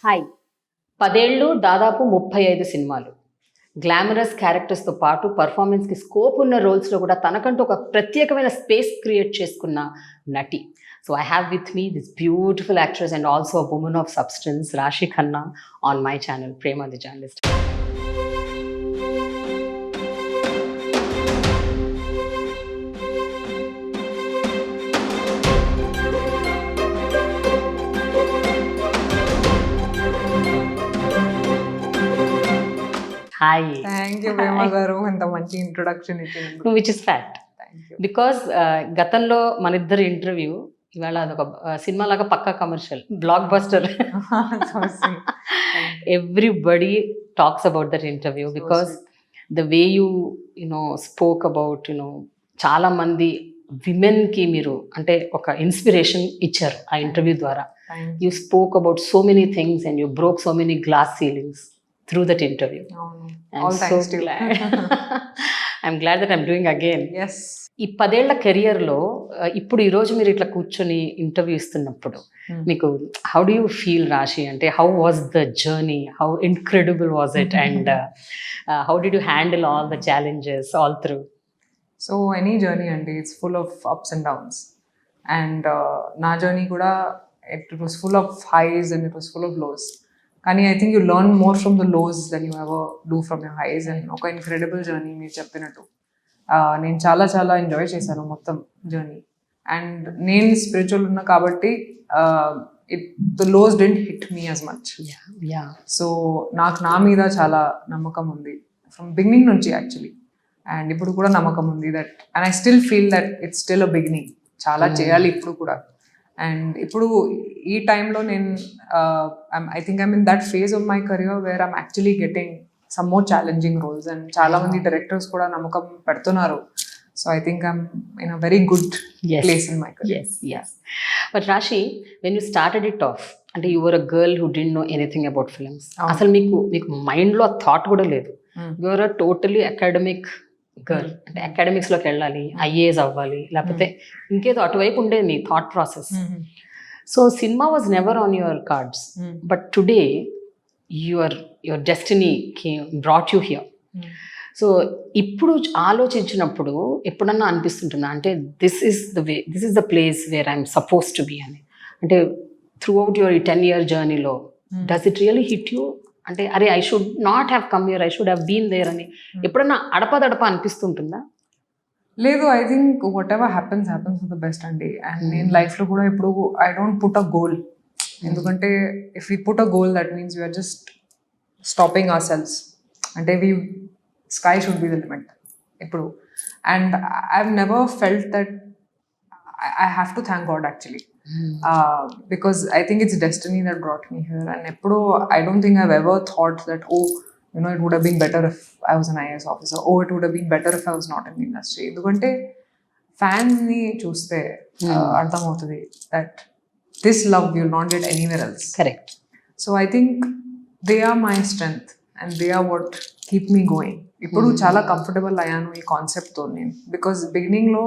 Hi 10 ఏళ్ళు దాదాపు 35 సినిమాలు. గ్లామరస్ క్యారెక్టర్స్‌తో పాటు పర్ఫార్మెన్స్‌కి స్కోప్ ఉన్న రోల్స్‌లో కూడా తనకంటూ ఒక ప్రత్యేకమైన స్పేస్ క్రియేట్ చేసుకున్న నటి. So I have with me this beautiful actress and also a woman of substance Rashi Khanna on my channel Prema the journalist. Hi. Thank you Prema garu, ఎంత మంచి ఇంట్రొడక్షన్ ఇచ్చినందుకు. Which is fact. Thank you. Because గతంలో మన ఇద్దరి interview ఇవాళ అదొక సినిమా లాగా పక్కా commercial blockbuster. Everybody talks about that interview because the way you spoke about చాలా మంది విమెన్కి మీరు అంటే ఒక ఇన్స్పిరేషన్ ఇచ్చారు ఆ ఇంటర్వ్యూ ద్వారా. You spoke about so many things and you broke so many glass ceilings through that interview. All thanks to you. I'm glad that I'm doing again. Yes. ఈ 10 ఏళ్ల కెరియర్లో ఇప్పుడు ఈరోజు మీరు ఇట్లా కూర్చొని ఇంటర్వ్యూ ఇస్తున్నప్పుడు మీకు how do you feel Rashi? అంటే how was the journey, how incredible was it and how did you handle all the challenges all through? So any journey అండి, it's full of ups and downs. And నా journey కూడా it was full of highs and it was full of lows. కానీ I think you learn more from the lows than you ever do from your highs. And ఒక incredible journey మీరు చెప్పినట్టు నేను చాలా చాలా enjoy చేశాను మొత్తం జర్నీ. అండ్ నేను స్పిరిచువల్ ఉన్నా కాబట్టి the lows didn't hit me as much. So నాకు నా మీద చాలా నమ్మకం ఉంది ఫ్రమ్ బిగినింగ్ నుంచి యాక్చువల్లీ. అండ్ ఇప్పుడు కూడా నమ్మకం ఉంది that and I still feel that it's still a beginning. చాలా చేయాలి ఇప్పుడు కూడా. అండ్ ఇప్పుడు ఈ టైంలో నేను I think I'm in that phase of my career where I'm actually getting some more challenging roles. And చాలా మంది డైరెక్టర్స్ కూడా నమ్మకం పెడుతున్నారు. So I think I'm in a very good place in my career. But Rashi, when you started it off అంటే you were a girl who didn't know anything about films. అసలు మీకు మైండ్లో ఆ థాట్ కూడా లేదు. You are a totally academic girl. అంటే అకాడమిక్స్లోకి వెళ్ళాలి, ఐఏఎస్ అవ్వాలి, లేకపోతే ఇంకేదో అటువైపు ఉండేది మీ thought process. So cinema was never on your cards, but today your destiny brought you here. So ఇప్పుడు ఆలోచించినప్పుడు ఎప్పుడన్నా అనిపిస్తుంటుందా అంటే this is the place where I'm supposed to be అని? అంటే త్రూ అవుట్ యువర్ 10-year జర్నీలో does it really hit you? అంటే అరే I should not have come here, I should have been there అని ఎప్పుడన్నా అడపదడప అనిపిస్తుంటుందా? లేదు, I think whatever happens for the best అండి. అండ్ నేను లైఫ్లో కూడా ఇప్పుడు I don't put a goal. ఎందుకంటే if we put a goal that means we are just stopping our sails. అంటే sky should be the limit ఇప్పుడు. And I have never felt that I have to thank God actually. Because I think it's destiny that brought me here. And I don't think I've ever thought that, it would have been better if I was an IAS officer. It would have been better if I was not in the industry. Because fans ni chuste ardham avutadi that this love you'll not get anywhere else. Correct. So I think they are my strength and they are what keep me going. Ippudu chala comfortable ayanu ee concept tho nenu. Because beginning lo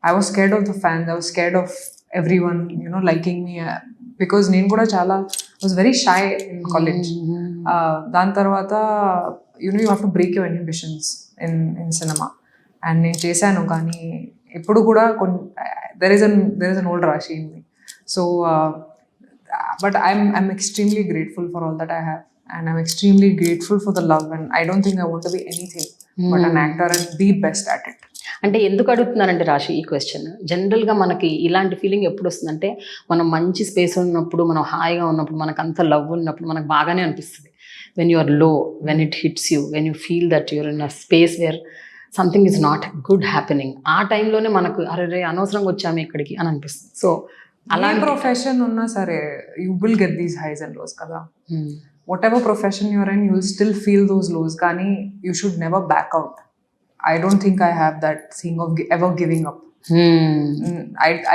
I was scared of the fans. I was scared of everyone, liking me. Because నేను కూడా చాలా was very shy in college. దాని తర్వాత you have to break your inhibitions in cinema. And నేను చేశాను, కానీ ఇప్పుడు కూడా there is an old Rashi in me. So but I'm extremely grateful for all that I have. And I'm extremely grateful for the love. And I don't think I want to be anything but an actor and be best at it. అంటే ఎందుకు అడుగుతున్నానంటే రాశి ఈ question, జనరల్గా మనకి ఇలాంటి feeling ఎప్పుడు వస్తుందంటే మనం మంచి స్పేస్ ఉన్నప్పుడు, మనం హాయిగా ఉన్నప్పుడు, మనకు అంత లవ్ ఉన్నప్పుడు మనకు బాగానే అనిపిస్తుంది. వెన్ యు ఆర్ లో, when it hits you, when you feel that you're in a space where something is not good happening, ఆ టైంలోనే మనకు అరే అనవసరంగా వచ్చాము ఇక్కడికి అని అనిపిస్తుంది. సో అలా ప్రొఫెషన్ ఉన్నా సరే you will get these highs and lows కదా. whatever profession you're in, you'll still feel those lows. Kani, you should never back out. I don't think I have that thing of ever giving up.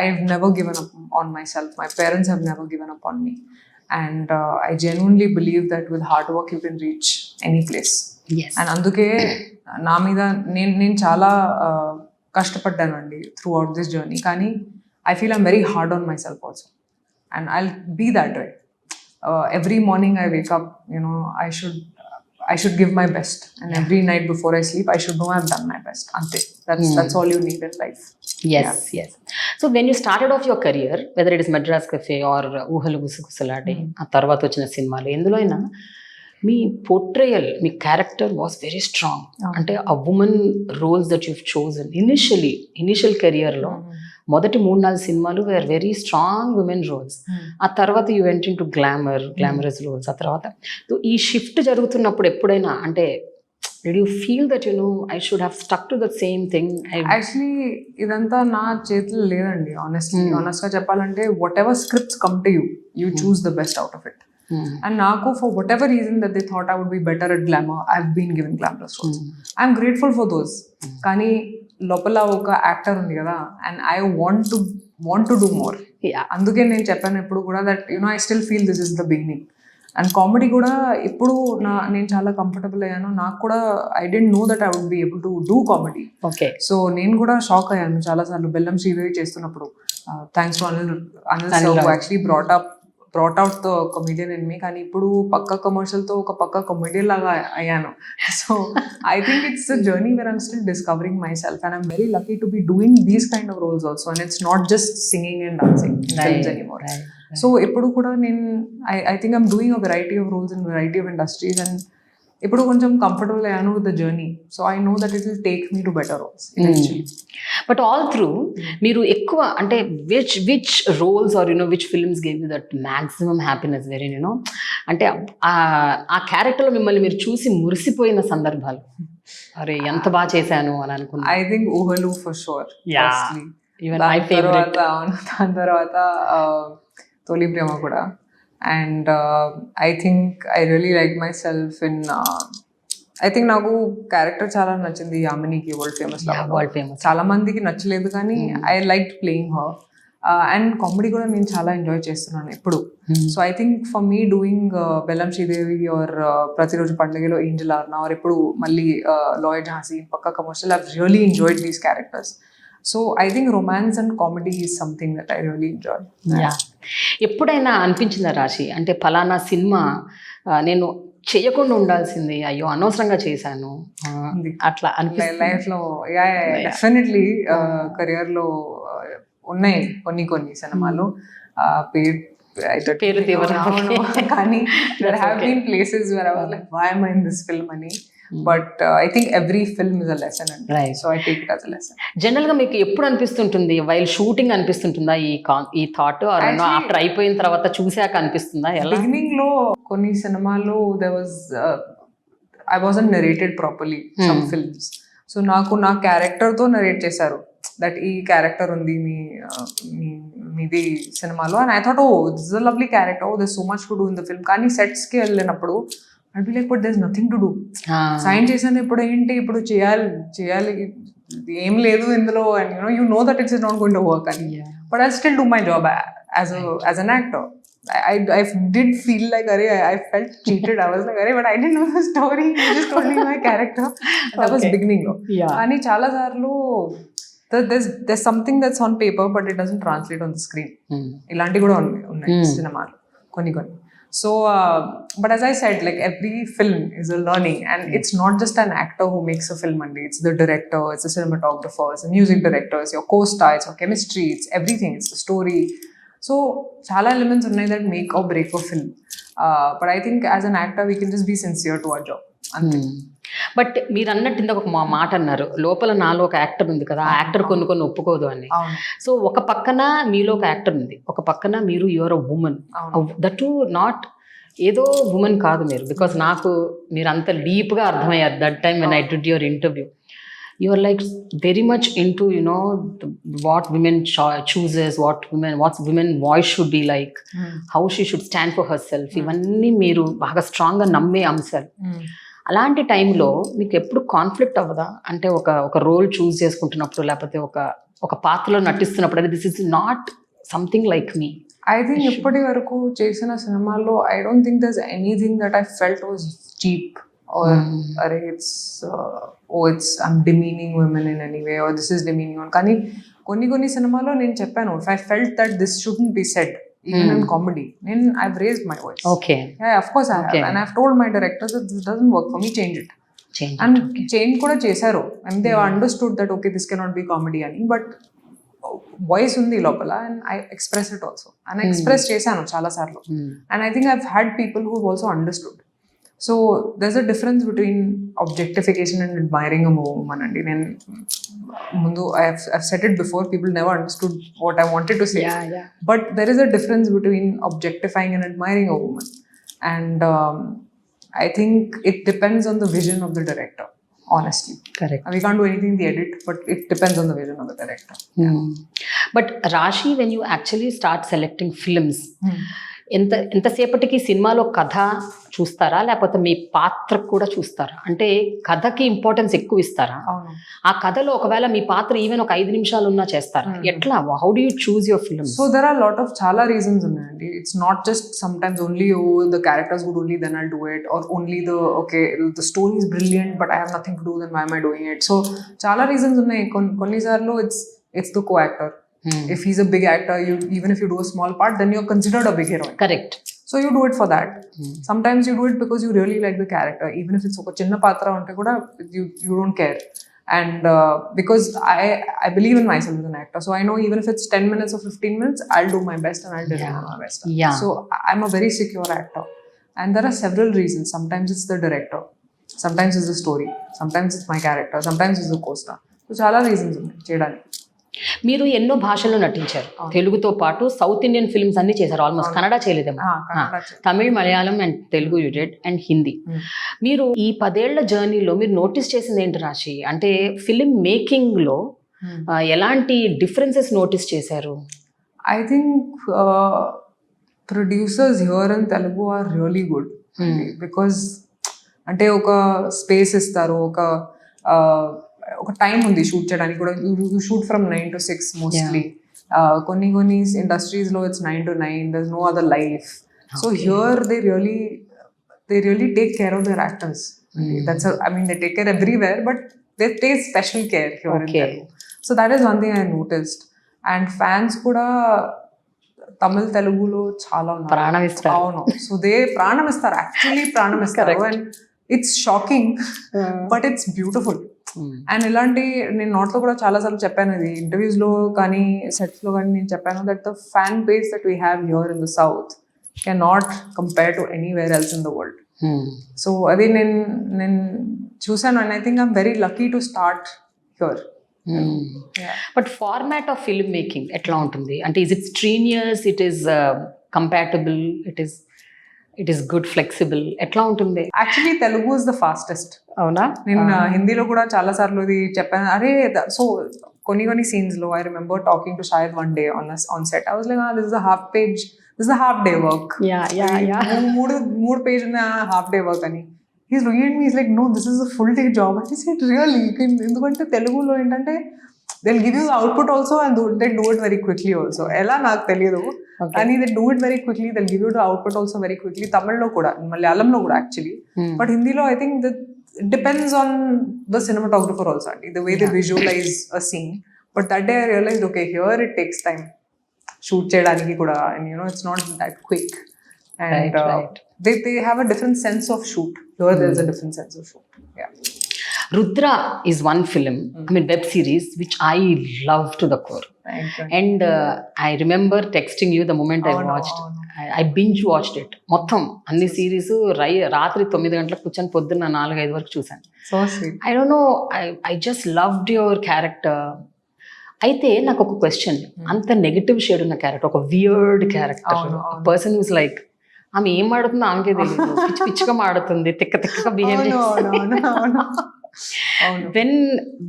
I've never given up on myself. My parents have never given up on me. And I genuinely believe that with hard work you can reach any place. Yes. And అందుకే నా మీద నేను చాలా కష్టపడ్డానండి throughout this journey. కానీ I feel I'm very hard on myself also. And I'll be that way. every morning I wake up, I should give my best, and every night before I sleep I should know I've done my best. Ante. That's all you need in life. Yes. So when you started off your career, whether it is Madras Cafe or Uhalu Gusugusaladi, ఆ తర్వాత వచ్చిన సినిమాలు ఎందులో అయినా మీ portrayal, మీ character was very strong. అంటే ఆ women roles that you've chosen initial కెరియర్లో మొదటి 3-4 సినిమాలు were very strong women roles. ఆ తర్వాత you went into glamorous roles. ఆ తర్వాత ఈ షిఫ్ట్ జరుగుతున్నప్పుడు ఎప్పుడైనా అంటే did you feel that I should have stuck to the same thing? Actually ఇదంతా నా చేతిలో లేదండి. honestగా చెప్పాలంటే whatever scripts come to you, you choose the best out of it. And నాకు for whatever reason that they thought I would be better at glamour, I've been given glamorous roles. I'm grateful for those. కానీ లోపల ఒక actor ఉంది కదా, and I want to do more. అందుకే నేను చెప్పాను ఎప్పుడు కూడా that I still feel this is the beginning. And comedy కూడా ఇప్పుడు నేను చాలా కంఫర్టబుల్ అయ్యాను. నాకు కూడా I don't know that I would be able to do comedy. Okay. So నేను కూడా షాక్ అయ్యాను చాలాసార్లు బెల్లం శ్రీదేవి చేస్తున్నప్పుడు. Thanks to Anil sir who actually brought out the comedian in me. కానీ ఇప్పుడు పక్క కమర్షియల్తో ఒక పక్క కమెడియన్ లాగా అయ్యాను. So I think it's a journey where I'm still discovering myself and I'm very lucky to be doing these kind of roles also. And it's not just singing and dancing films anymore. So ఇప్పుడు కూడా నేను I think I'm doing a variety of roles in variety of industries and ఇప్పుడు కొంచెం comfortable అయ్యాను with the journey. So I know that it will take me to better roles eventually. But all through మీరు ఎక్కువ అంటే which roles are which films gave you that maximum happiness very అంటే ఆ క్యారెక్టర్లో మిమ్మల్ని మీరు చూసి మురిసిపోయిన సందర్భాలు, అరే ఎంత బాగా చేశాను అని అనుకున్నాను? ఐ థింక్ ఊహలు ఫర్ షూర్. దాని తర్వాత తొలి ప్రేమ కూడా. And I think I really like my self in I think నాకు క్యారెక్టర్ చాలా నచ్చింది యామినికి, వరల్డ్ ఫేమస్. చాలా మందికి నచ్చలేదు కానీ I like playing her. And comedy కూడా నేను చాలా ఎంజాయ్ చేస్తున్నాను ఎప్పుడు. So I think for me doing బెల్లం శ్రీదేవి ఆర్ ప్రతిరోజు పండుగలో ఏంజల్ ఆర్నా ఆర్ ఇప్పుడు మళ్ళీ లాయర్ ఝాన్సీ పక్క commercial, I've really enjoyed these characters. So I think romance and comedy is something that I really enjoy. ఎప్పుడైనా అనిపించిందా రాశి అంటే ఫలానా సినిమా నేను చేయకుండా ఉండాల్సింది, అయ్యో అనవసరంగా చేశాను అట్లా అనిపిస్తుంది లైఫ్లో? డెఫినెట్లీ కెరియర్లో ఉన్నాయి కొన్ని సినిమాలు పేరు కానీ there have been places where I was like, why am I in this film అని. But I think every film is a lesson అండి. So I take it as a lesson. General గా మీకు ఎప్పుడు అనిపిస్తుంటుంది వైల్ షూటింగ్ అనిపిస్తుంటుందా ఈ thought, after అయిపోయిన తర్వాత చూసాక అనిపిస్తుందా? బిగినింగ్ లో కొన్ని సినిమాలు I wasn't narrated properly some films. So నాకు నా క్యారెక్టర్ తో నరేట్ చేశారు దట్ ఈ క్యారెక్టర్ ఉంది మీది సినిమాలో. And I thought this is a lovely character, this so much to do in the film. కానీ సెట్స్ కి వెళ్ళినప్పుడు I'd be like, but there's nothing to do. Sign చేసాను ఇప్పుడు ఏంటి, ఇప్పుడు చేయాలి ఏం లేదు ఇందులో. And you know that it's not going to work. But I'll still do my job as an actor. I did feel like I felt cheated. I was like, but I didn't know the story. You just told me my character. That was beginning లో. కానీ చాలా సార్లు there's something that's on paper but it doesn't translate on the screen. ఇలాంటివి కూడా ఉన్నాయి సినిమాలు కొన్ని. So, but as I said, like every film is a learning, and it's not just an actor who makes a film, and it's the director, it's the cinematographer, it's the music director, it's your co-star, it's your chemistry, it's everything, it's the story. So, chala elements unnai that make or break a film. But I think as an actor, we can just be sincere to our job. But మీరు అన్నట్టు ఇందాక ఒక మాట అన్నారు, లోపల నాలో ఒక actor ఉంది కదా, ఆ యాక్టర్ కొన్ని ఒప్పుకోదు అని. సో ఒక పక్కన మీలో ఒక యాక్టర్ ఉంది, ఒక పక్కన మీరు your a woman. That too not ఏదో ఉమెన్ కాదు మీరు, బికాస్ నాకు మీరు అంత డీప్గా అర్థమయ్యారు that time when I did your interview. You are like very much into what women chooses, what women voice should be like, how she should stand for herself. ఇవన్నీ మీరు బాగా స్ట్రాంగ్గా నమ్మే అంశాలు. అలాంటి టైంలో మీకు ఎప్పుడు కాన్ఫ్లిక్ట్ అవ్వదా? అంటే ఒక రోల్ చూస్ చేసుకుంటున్నప్పుడు, లేకపోతే ఒక పాత్రలో నటిస్తున్నప్పుడు, అది this is not something like me. I think ఇప్పటి వరకు చేసిన సినిమాల్లో I don't think there is anything that I felt was cheap or it's I'm demeaning women in any way or this is demeaning on. కానీ కొన్ని సినిమాలో నేను చెప్పాను, if I felt that this shouldn't be said, even in comedy. I've raised my voice. Okay. Yeah, of course I have. And I've told my directors that this doesn't work for me, change it. And change kuda chesaru. And they understood that okay, this cannot be comedy ani, but voice undi lopala, and I express it also. And I express chesanu chala sarlu. And I think I've had people who've also understood. So there's a difference between objectification and admiring a woman. And I've said it before, people never understood what I wanted to say. Yeah. But there is a difference between objectifying and admiring a woman. And I think it depends on the vision of the director, honestly. Correct. We can't do anything in the edit, but it depends on the vision of the director. But Raashi, when you actually start selecting films, ఎంతసేపటికి సినిమాలో కథ చూస్తారా లేకపోతే మీ పాత్రకు కూడా చూస్తారా? అంటే కథకి ఇంపార్టెన్స్ ఎక్కువ ఇస్తారా? ఆ కథలో ఒకవేళ మీ పాత్ర ఈవెన్ ఒక 5 నిమిషాలు ఉన్నా చేస్తారా? ఎట్లా? How do you choose your film? So there are lot of చాలా రీజన్స్ ఉన్నాయండి. It's not just sometimes only the characters good only then I'll do it, or only the story is brilliant but I have nothing to do then why am I doing it. So చాలా reasons ఉన్నాయి. కొన్నిసార్లు it's the co actor. If he's a big actor, even if you do a small part, then you're considered a big heroine. Correct. So you do it for that. Sometimes you do it because you really like the character, even if it's a chinna patra ante kuda you don't care. And because I believe in myself as an actor, so I know even if it's 10 minutes or 15 minutes, I'll do my best and I'll deliver my best. Yeah. So I'm a very secure actor, and there are several reasons. Sometimes it's the director, sometimes it's the story, sometimes it's my character, sometimes it's the co-star. So chala reasons unnai cheyadaniki. మీరు ఎన్నో భాషల్లో నటించారు. తెలుగుతో పాటు south Indian films అన్ని చేశారు. Almost Kannada చేయలేదేమో. Tamil, Malayalam and Telugu you did, and Hindi. మీరు ఈ 10 ఏళ్ల జర్నీలో మీరు నోటీస్ చేసింది ఏంటి రాశి? అంటే ఫిల్మ్ మేకింగ్ లో ఎలాంటి డిఫరెన్సెస్ నోటీస్ చేశారు? I think producers here in Telugu are really good. Because అంటే ఒక స్పేస్ ఇస్తారు, ఒక టైం ఉంది షూట్ చేయడానికి కూడా. You shoot from 9 to 6 mostly. కొన్ని ఇండస్ట్రీస్లో it's 9 to 9. There is no other life. So here they really take care of their actors. That's I mean they take care everywhere, but they take special care here in Telugu. So that is one thing I noticed. And fans కూడా తమిళ్, తెలుగులో చాలా ఉన్నారు. అవును. So they ప్రాణం ఇస్తారు, actually ప్రాణం ఇస్తారు. And it's shocking but it's beautiful. And ఇలాంటి నేను నోట్లో కూడా చాలా సార్లు చెప్పాను, ఇది ఇంటర్వ్యూస్ లో కానీ సెట్స్ లో కానీ నేను చెప్పాను, that the fan base that we have here in the south can not compare to anywhere else in the world. So అది నేను చూసాను. And I think I'm very lucky to start here. But format of film making ఎట్లా ఉంటుంది? అంటే is it strenuous, it is compatible, it is good, flexible, ఎట్లా ఉంటుంది? Actually Telugu is the fastest. అవునా? నేను హిందీలో కూడా చాలా సార్లు ఇది చెప్పాను. అరే సో కొన్ని సీన్స్ లో ఐ రిమెంబర్ టాకింగ్ టు షాయద్ one day on set. I was like this is a half page, this is a half day work. మూడు పేజ్ ఉన్న హాఫ్ డే వర్క్ అని. He's looking at me, is like no this is a full day job. I said really? ఎందుకంటే తెలుగులో ఏంటంటే they'll give you the output also and they do it very quickly also. ela నాకు తెలియదు కానీ they do it very quickly, they'll give you the output also very quickly. తమిళ్లో కూడా, మలయాళంలో కూడా actually, but హిందీలో I think that it depends on the cinematographer also, the way they visualize a scene. But that day I realized okay, here it takes time shoot చేయడానికి కూడా, and you know it's not that quick. And right. They have a different sense of shoot. Here there's a different sense of shoot. Yeah. Rudra is one film, I mean web series, which I love to the core. And I remember texting you the moment I watched. I binge watched it. మొత్తం అన్ని series రాత్రి 9 గంటలకు కూర్చొని పొద్దున్న 4-5 వరకు చూసాను. So sweet. I don't know, I just loved your character. అయితే నాకు ఒక క్వశ్చన్, అంత నెగటివ్ షేడ్ ఉన్న క్యారెక్టర్, ఒక weird character, person who's like ఆమె ఏం ఆడుతుందో ఆమెకే తెలియదు, పిచ్చి పిచ్చిగా ఆడుతుంది, తిక్కగా బిహేవ్ చేస్తుంది.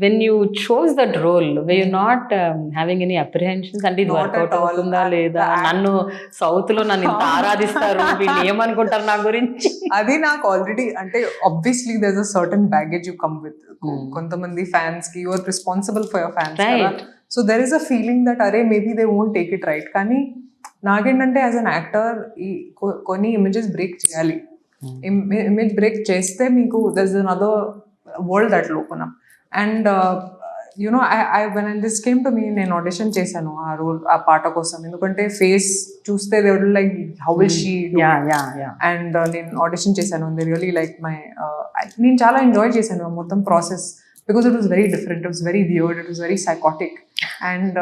When you chose that role, were you not having any apprehensions? అంటే ఇది వర్కౌట్ అవుతుందా లేదా, నన్ను సౌత్ లో నన్ను ఇంత ఆరాధిస్తారు, వీళ్ళు ఏమనుకుంటారు నా గురించి? అది నాకు ఆల్రెడీ, అంటే obviously there is a certain baggage you come with. కొంతమంది ఫ్యాన్స్ కి you are responsible for your fans కదా. So there is a feeling that అరే maybe they won't take it right. కానీ నాకేంటంటే యాజ్ అన్ యాక్టర్ కొన్ని images break చేయాలి. Image break చేస్తే మీకు there is another world that will open up. And when this came to me, నేను audition చేశాను ఆ రోల్, ఆ పాట కోసం. ఎందుకంటే ఫేస్ చూస్తే they were like, how will she do it? And నేను ఆడిషన్ చేశాను. they really like my నేను చాలా ఎంజాయ్ చేశాను మొత్తం process, because it was very different, it was very weird, it was very psychotic, and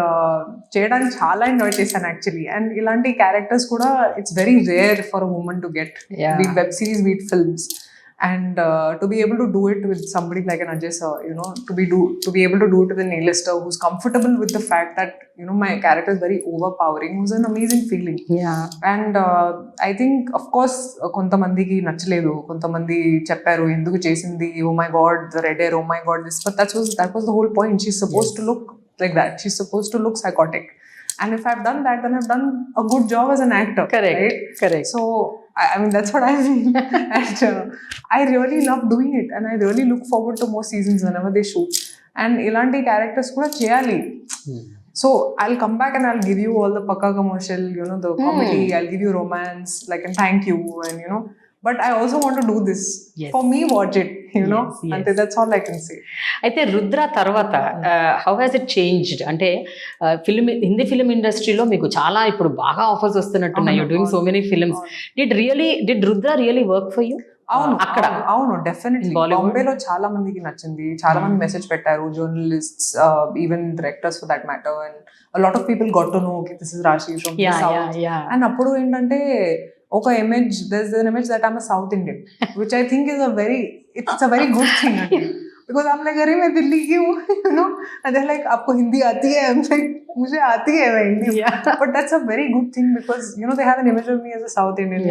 చేయడానికి చాలా enjoy చేశాను actually. And ఇలాంటి క్యారెక్టర్స్ కూడా it's very rare for a women to get, beat web series, beat films. And to be able to do it with somebody like an Ajay sir, to be able to do it with an A-lister who's comfortable with the fact that, my character is very overpowering, was an amazing feeling. And I think, of course, kontamandiki nachaledu, kontamandi chepparu enduku chesindi, oh my god, the red hair, oh my god, this, but that was the whole point. She's supposed to look like that. She's supposed to look psychotic. And if I've done that, then I've done a good job as an actor. Correct. So, I mean, that's what I mean. And I really love doing it. And I really look forward to more seasons whenever they shoot. And ilanti characters kuda cheyali. So, I'll come back and I'll give you all the pakka commercial, the comedy, I'll give you romance, like, and thank you, and, but I also want to do this. For me, watch it, and that's all I can say. అయితే రుద్ర తర్వాత how has it changed? అంటే Hindi film ఇండస్ట్రీలో మీకు చాలా ఇప్పుడు బాగా offers వస్తున్నట్టున్నాయి. You doing so many films. Did Rudra really work for you? అవును, డెఫినెట్లీ. బాంబేలో చాలా మందికి నచ్చింది, చాలా మంది మెసేజ్ పెట్టారు, journalists, even directors for that matter, and a lot of people got to know, okay, this is Raashii from the South. And అప్పుడు ఏంటంటే ఒక image, there's an image that I'm a South Indian, which I think is it's a very good thing, because I'm like, अरे मैं दिल्ली की हूँ, and they're like, आपको हिंदी आती है? I'm like, मुझे आती है मैं Hindi. But that's a very good thing, because they have an image of me as a South Indian.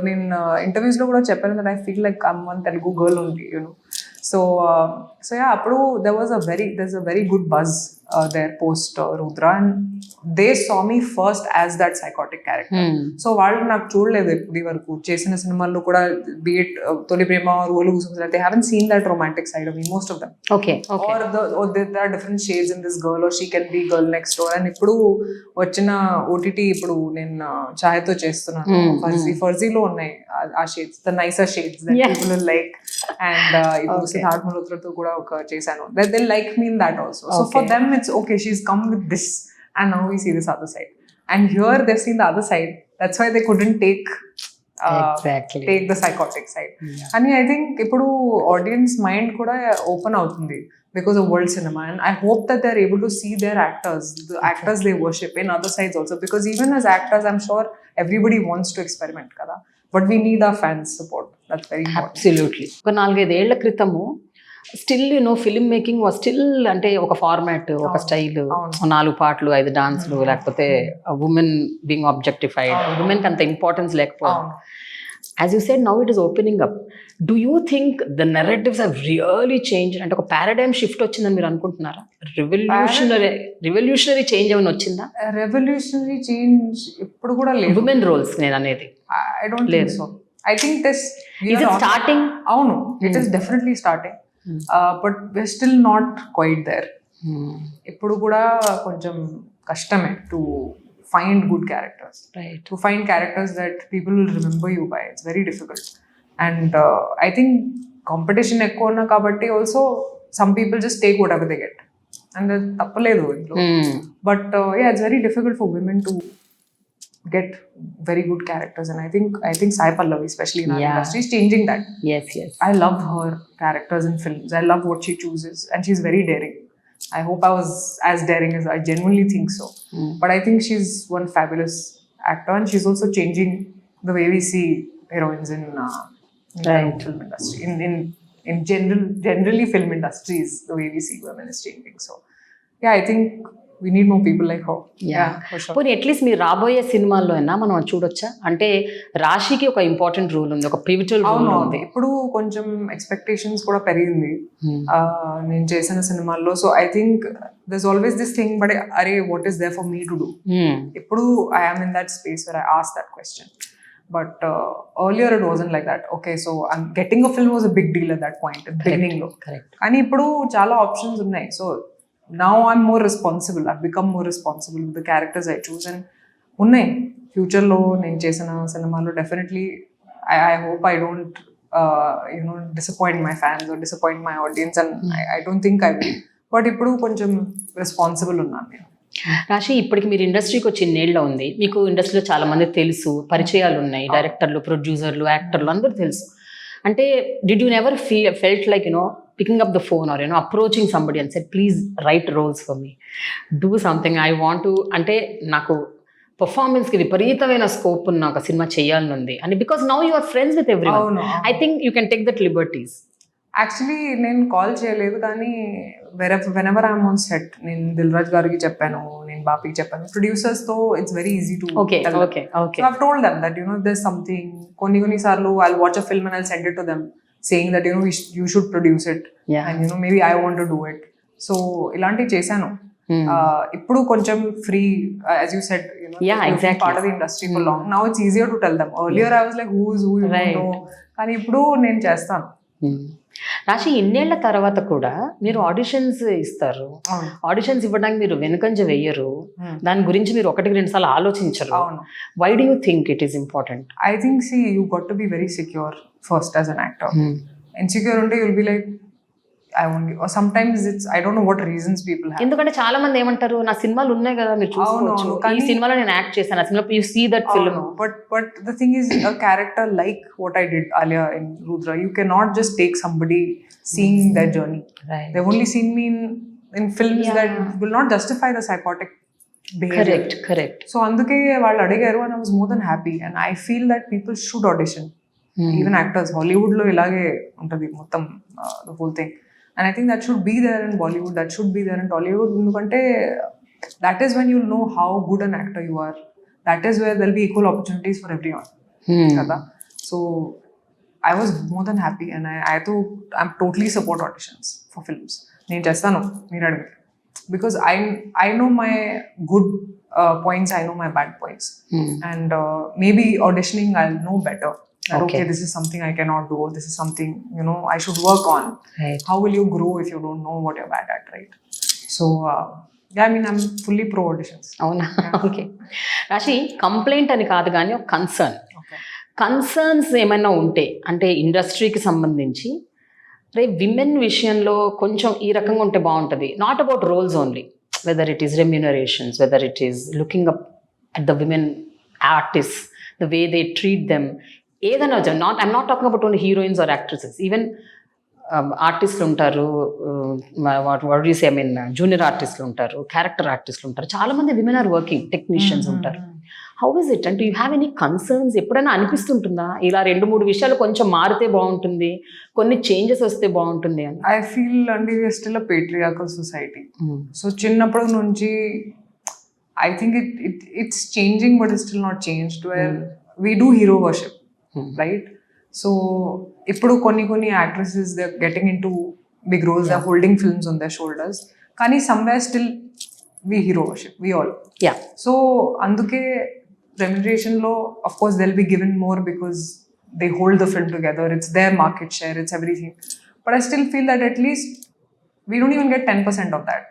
నేను interviews లో కూడా చెప్పాను that I feel like I'm one Telugu girl only, So yeah, appudu there's a very good buzz there post Rudra, and they saw me first as that psychotic character. So వాళ్ళు నాకు చూడలేదు ఎప్పటి వరకు చేసిన సినిమాల్లో కూడా, be it తొలి ప్రేమ or Olugu, they haven't seen that romantic side of me, most of them. Okay. Or there are different shades in this girl, or she can be girl next door. And ఇప్పుడు వచ్చిన OTT, ఇప్పుడు నేను ఛాయతో చేస్తున్నాను, ఫర్జీలో ఉన్నాయి ఆ shades, the nicer shades that people will like. And ఇప్పుడు సిద్ధార్థ్ మల్హోత్రాతో కూడా ఒక చేశాను, they like me in that also. So for them it's okay, she's come with this, and now we see this other side. And here they've seen the other side, that's why they couldn't take the psychotic side. And I think ఇప్పుడు audience mind కూడా open అవుతుంది because of world cinema, and I hope that they're able to see their actors, the actors they worship, in other sides also, because even as actors, I'm sure everybody wants to experiment kada, but we need our fans support. That's very important. Absolutely. ఒక 4-5 ఏళ్ల క్రితము still film making was still అంటే ఒక format, ఒక style, 4 పాటలు, 5 డాన్స్లు, లేకపోతే women being objectified, ఉమెన్కి అంత ఇంపార్టెన్స్ లేకపోవడం. As you said, now it is opening up. Do you think the narratives have really changed? అంటే ఒక paradigm shift వచ్చిందని మీరు అనుకుంటున్నారా? రెవల్యూషనరీ చేంజ్ ఏమైనా వచ్చిందా? రెవల్యూషనరీ చేంజ్ ఇప్పుడు కూడా లేదు. ఉమెన్ రోల్స్ నేను అనేది. I don't think so. I think this is it starting? అవును, it is definitely starting. But we're still not quite there. ఇప్పుడు కూడా కొంచెం కష్టమే to find good characters, right? To find characters that people will remember you by, it's very difficult. And I think competition ఎక్కువ ఉన్నా కాబట్టి also some people just take whatever they get, and that తప్పలేదు ఇంట్లో. But yeah, it's very difficult for women to get very good characters, and I think Sai Pallavi, especially in our industry, is changing that. Yes. I love her characters in films. I love what she chooses, and she's very daring. I hope I was as daring as I genuinely think so. But I think she's one fabulous actor, and she's also changing the way we see heroines in film industry. In generally film industries, the way we see women is changing. So yeah, I think we need more people like her. Yeah, for sure. పోనీ at least మీరు రాబోయే సినిమాల్లో అయినా మనం చూడొచ్చా? అంటే రాశికి ఒక ఇంపార్టెంట్ రోల్ ఉంది, ఒక పివిటల్ రోల్ ఉంది. ఇప్పుడు కొంచెం ఎక్స్పెక్టేషన్స్ కూడా పెరిగింది నేను చేసిన సినిమాల్లో. So I think there's always this thing, but అరే what is there for me to do? ఇప్పుడు I am in that space where I ask that question. But earlier it wasn't like that. Okay, so I'm getting a film was a big deal at that point, at the beginning lo. కానీ ఇప్పుడు చాలా options ఉన్నాయి. So now I'm more responsible. I've become more responsible with the characters I choose, and unnai future lo nenu chesina cinemalo definitely I hope I don't disappoint my fans or disappoint my audience, and I don't think I will. But ఇప్పుడు కొంచెం responsible ఉన్నాను నేను. రాశి, ఇప్పటికి మీరు ఇండస్ట్రీకి వచ్చి ఇన్నేళ్ళ ఉంది, మీకు ఇండస్ట్రీలో చాలా మంది తెలుసు, పరిచయాలు ఉన్నాయి, డైరెక్టర్లు, ప్రొడ్యూసర్లు, యాక్టర్లు అందరూ తెలుసు. అంటే did you never felt like picking up the phone or approaching somebody and said, please write roles for me, do something, I want to, అంటే నాకు పర్ఫార్మెన్స్కి విపరీతమైన స్కోప్ ఉన్న ఒక సినిమా చేయాలని ఉంది అని, because now you are friends with everyone, I think you can take that liberties. Actually నేను call చేయలేదు, కానీ వెనెవర్ ఐఎమ్ ఆన్ సెట్ నేను దిల్రాజ్ గారికి చెప్పాను, నేను బాపీకి చెప్పాను, ప్రొడ్యూసర్స్తో it's very easy to I've told them that there's something, కొన్ని సార్లు I'll watch a film and I'll send it to them saying that you should produce it, and maybe I want to do it. So ఇలాంటివి చేశాను. ఇప్పుడు కొంచెం free, as you said, exactly, part of the industry for long. Now it's easier to tell them. Earlier I was like, who you don't know, కానీ ఇప్పుడు నేను చేస్తాను. రాశి, ఇన్నేళ్ల తర్వాత కూడా మీరు ఆడిషన్స్ ఇస్తారు, ఆడిషన్స్ ఇవ్వడానికి మీరు వెనుకంజ వెయ్యరు, దాని గురించి మీరు 1-2 సార్లు ఆలోచించరు. Why do you think it is important? I think, see, you got to be very secure first as an actor. Insecure unte you'll be like, I won't give, or sometimes it's, I don't know what reasons people have. ఎందుకంటే చాలా మంది ఏమంటారు, నా సినిమాలు ఉన్నాయి కదా మీరు చూసుకోవచ్చు, ఈ సినిమాలో నేను యాక్ట్ చేశాను, ఆ cinema you see that film. But the thing is, a character like what I did earlier in Rudra, you cannot just take somebody seeing their journey. Right. They've only seen me in films that will not justify the psychotic behavior. Correct. So అందుకే వాళ్ళు అడిగారు, and I was more than happy, and I feel that people should audition. Even actors, Hollywood లో ఇలాగే ఉంటది మొత్తం, the whole thing. And I think that should be there in Bollywood, that should be there in Tollywood, ఎందుకంటే that is when you'll know how good an actor you are. That is where there'll be equal opportunities for everyone. Kada? So I was more than happy, and I'm totally support auditions for films. నేను చేస్తాను, మీరు అడిగి, because I know my good points, I know my bad points, and maybe auditioning I'll know better. Okay, this is something I cannot do, this is something I should work on. Right. How will you grow if you don't know what you're bad at, right? So I mean, I'm fully pro auditions. అవునా? Okay రాశి, complaint అని కాదు కానీ ఒక concerns ఏమైనా ఉంటే, అంటే ఇండస్ట్రీకి సంబంధించి విమెన్ విషయంలో కొంచెం ఈ రకంగా ఉంటే బాగుంటుంది, not about roles only, whether it is remunerations, whether it is looking up at the women artist, the way they treat them, ఏదైనా I'm not talking about only heroines or actresses, even ఆర్టిస్టులు ఉంటారు, junior ఆర్టిస్టులు ఉంటారు, character ఆర్టిస్టులు ఉంటారు, చాలా మంది women are working, technicians ఉంటారు. హౌ ఇస్ ఇట్, అంటే యూ హ్యావ్ ఎనీ కన్సర్న్స్? ఎప్పుడైనా అనిపిస్తుంటుందా ఇలా 2-3 విషయాలు కొంచెం మారితే బాగుంటుంది, కొన్ని చేంజెస్ వస్తే బాగుంటుంది అని? ఐ ఫీల్ అంటే we are still a patriarchal society. So చిన్నప్పటి నుంచి I think it's changing, but it's still not changed, where we do hero worship. Right? So ఇప్పుడు కొన్ని actresses, they're getting into big roles, they're holding films on their shoulders, కానీ somewhere still we hero worship, we all. So అందుకే remuneration లో of course they'll be given more because they hold the film together, it's their market share, it's everything, but I still feel that at least we don't even get 10% of that.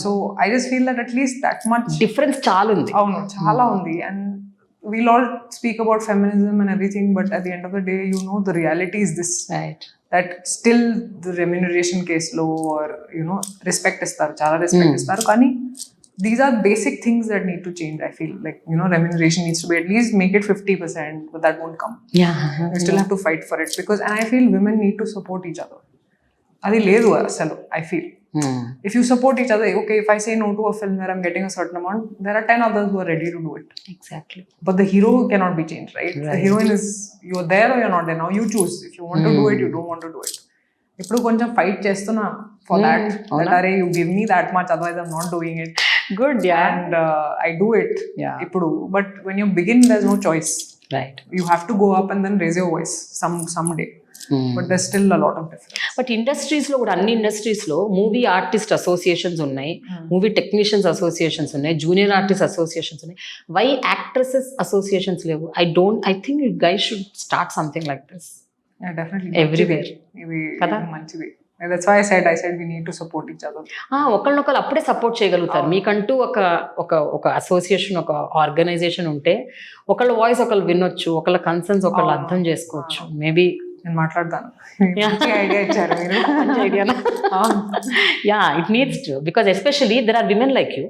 So I just feel that at least that much difference చాలా ఉంది. అవును, చాలా ఉంది. And we'll all speak about feminism and everything, but at the end of the day, the reality is this. Right. That still the remuneration case low, or respect istaru, chala respect istaru, kani these are basic things that need to change. I feel like remuneration needs to be at least make it 50%, but that won't come. You still have to fight for it, because, and I feel women need to support each other. Adi ledu asalu, I feel. If you support each other, okay, if I say no to a film where I'm getting a certain amount, there are 10 others who are ready to do it. Exactly. But the hero cannot be changed, right? The heroine is, you're there or you're not there. Now you choose. If you want to do it, you don't want to do it. ఇప్పుడు కొంచెం fight చేస్తున్నా for that are you give me that much, otherwise I'm not doing it. Good, yeah. And I do it. ఇప్పుడు but when you begin, there's no choice. Right. You have to go up and then raise your voice someday. But there's still a lot of difference. But industries లో కూడా, అన్ని industries లో movie artist associations ఉన్నాయి, movie technicians associations ఉన్నాయి, junior artist associations ఉన్నాయి. Why actresses associations లేవు? I think you guys should start something like this. Yeah, definitely. Everywhere. ఇది మంచిది. That's why I said we need to support each other. ఒకళ్ళనొకళ్ళు అప్పుడే support చేయగలుగుతారు. మీకంటూ ఒక అసోసియేషన్, ఒక ఆర్గనైజేషన్ ఉంటే ఒకళ్ళ వాయిస్ ఒకళ్ళు వినొచ్చు, ఒకళ్ళ కన్సర్న్స్ ఒకళ్ళు అర్థం చేసుకోవచ్చు. మేబీ నేను మాట్లాడతాను. మంచి ఐడియా ఇచ్చారు మీరు. మంచి idea. Yeah, it needs to, because especially there are women like you.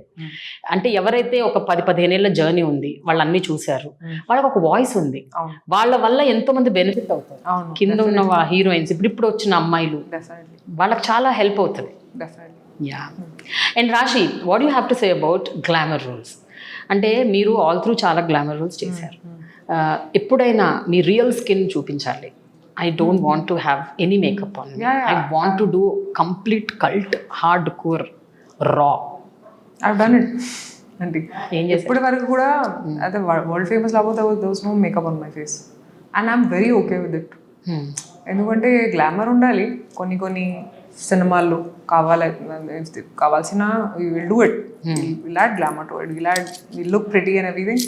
అంటే ఎవరైతే ఒక 10-15 ఏళ్ళ జర్నీ ఉంది, వాళ్ళు అన్ని చూశారు, వాళ్ళకి ఒక వాయిస్ ఉంది, వాళ్ళ వల్ల ఎంతో మంది బెనిఫిట్ అవుతారు. కింద ఉన్న హీరోయిన్స్, ఇప్పుడు వచ్చిన అమ్మాయిలు, వాళ్ళకి చాలా హెల్ప్ అవుతుంది. Yeah. And Raashi, what you have to say about glamour roles? అంటే మీరు ఆల్ త్రూ చాలా గ్లామర్ రోల్స్ చేశారు. ఎప్పుడైనా మీ రియల్ స్కిన్ చూపించాలి, I don't want to have any makeup on me. I want to do complete cult, hardcore, raw. I've done it. ఇప్పటి వరకు కూడా అదే వరల్డ్ ఫేమస్ లేకపోతే there was no makeup on my face. And I'm very okay with it. ఎందుకంటే glamour ఉండాలి, కొన్ని సినిమాల్లో కావాల్సిన we will do it. We'll add glamour to it. We'll look pretty and everything.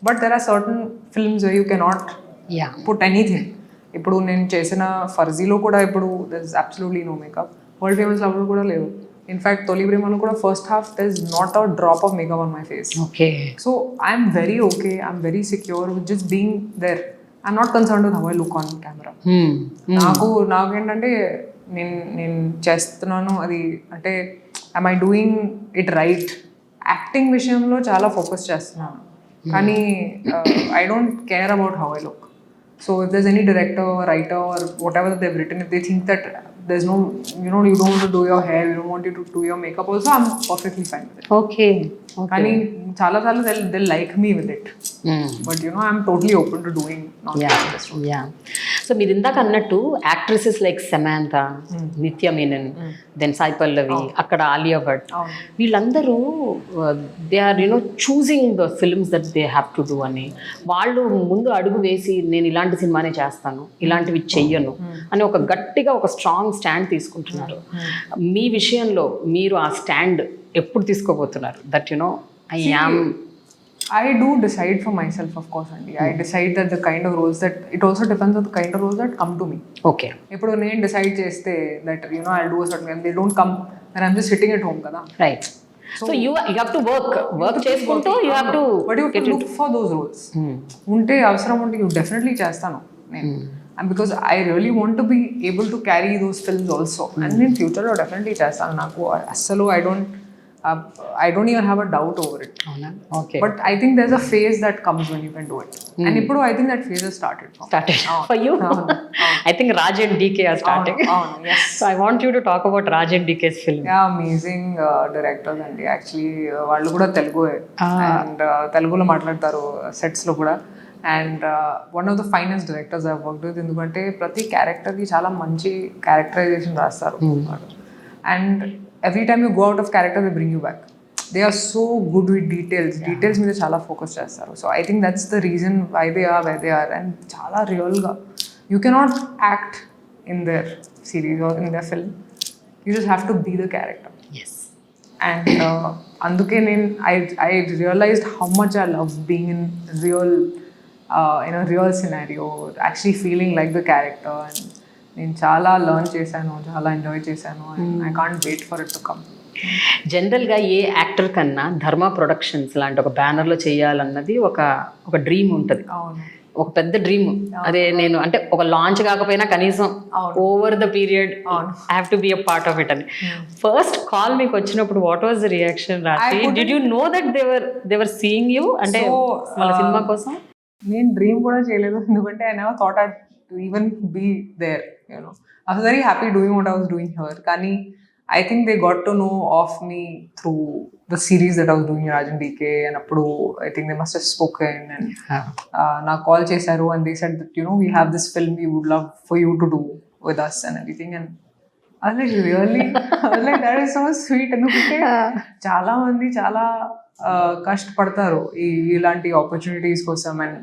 But there are certain films where you cannot put anything. ఇప్పుడు నేను చేసిన ఫర్జీలో కూడా ఇప్పుడు there is absolutely no makeup. World famous లవ్లో కూడా లేదు. In fact తొలి ప్రేమలో కూడా first half there is not a drop of makeup on my face. Okay. So I'm very okay, I'm very secure with just being there. I'm not concerned with how I look on camera. నాకేంటంటే నేను చేస్తున్నాను అది అంటే I'm I doing it right. Acting విషయంలో చాలా focus చేస్తున్నాను, కానీ I don't care about how I look. So if there's any director or writer or whatever that they've written, if they think that there's no, you don't want to do your hair, you don't want you to do your makeup also, I'm perfectly fine with it. Okay. కానీ చాలా they'll like me with it. But I'm totally open to doing non-actress roles. Yeah. So మీరు ఇందాక అన్నట్టు actresses like Samantha, నిత్య Menon, then Sai Pallavi, అక్కడ ఆలియా భట్, వీళ్ళందరూ they are choosing the films that they have to do అని వాళ్ళు ముందు అడుగు వేసి నేను ఇలాంటి సినిమానే చేస్తాను, ఇలాంటివి చెయ్యను అని ఒక గట్టిగా ఒక స్ట్రాంగ్ స్టాండ్ తీసుకుంటున్నారు. మీ విషయంలో మీరు ఆ స్టాండ్ ఎప్పుడు తీసుకోబోతున్నారు? That I do decide for myself, of course, Andy. I decide that the kind of roles that, it also depends on the kind of roles that come to me. Okay. ఇప్పుడు నేను decide చేస్తే that I'll do a certain kind, they don't come when I'm just sitting at home కదా. Right. So you have to work చేసుకుంటూ you have to, but you have to look for those roles. ఉంటే అవసరం ఉంటే you definitely చేస్తాను నేను. And because I really want to be able to carry those films also. And in future లో definitely చేస్తాను. నాకు అస్సలు I don't even have a doubt over it. Okay. But I think there's a phase that comes when you can do it. And ఇప్పుడు I think that phase has started for you. I think Raj and DK are starting. Yes. So I want you to talk about Raj and DK's film. Yeah, amazing directors అండి. Actually వాళ్ళు కూడా Telugu and తెలుగులో మాట్లాడతారు sets లో కూడా. And one of the finest directors I've worked with. ఎందుకంటే ప్రతి క్యారెక్టర్కి చాలా మంచి క్యారెక్టరైజేషన్ రాస్తారు. And every time you go out of character, they bring you back. They are so good with details. Details మీద చాలా ఫోకస్ చేస్తారు. So I think that's the reason why they are where they are. And చాలా రియల్గా you cannot act in their series or in their film. You just have to be the character. Yes. And అందుకే I realized how much I love being in a real scenario, actually feeling like the character. And నేను చాలా learn చేశాను, చాలా enjoy చేశాను. I can't wait for it to come. జనరల్గా a actor కన్నా ధర్మ productions లాంటి ఒక బ్యానర్లో చేయాలన్నది ఒక డ్రీమ్ ఉంటుంది, ఒక పెద్ద డ్రీమ్. అదే నేను అంటే ఒక లాంచ్ కాకపోయినా కనీసం over the period I have to be a part of it అని. ఫస్ట్ కాల్ మీకు వచ్చినప్పుడు what was the reaction Raashi? Did you know that they were seeing you అంటే వాళ్ళ సినిమా కోసం? నేను డ్రీమ్ కూడా చేయలేదు, ఎందుకంటే I never thought I'd to even be there. I was very happy doing what I was doing here. Kani, I think they got to know of me through the series that I was doing in Raj and DK, and appudu I think they must have spoken and na call chesaru and they said that we have this film we would love for you to do with us and everything. And I was like, really? I was like, that is so sweet. Endukante chaala mandi chaala kashtapadtaru ilanti opportunities kosam. And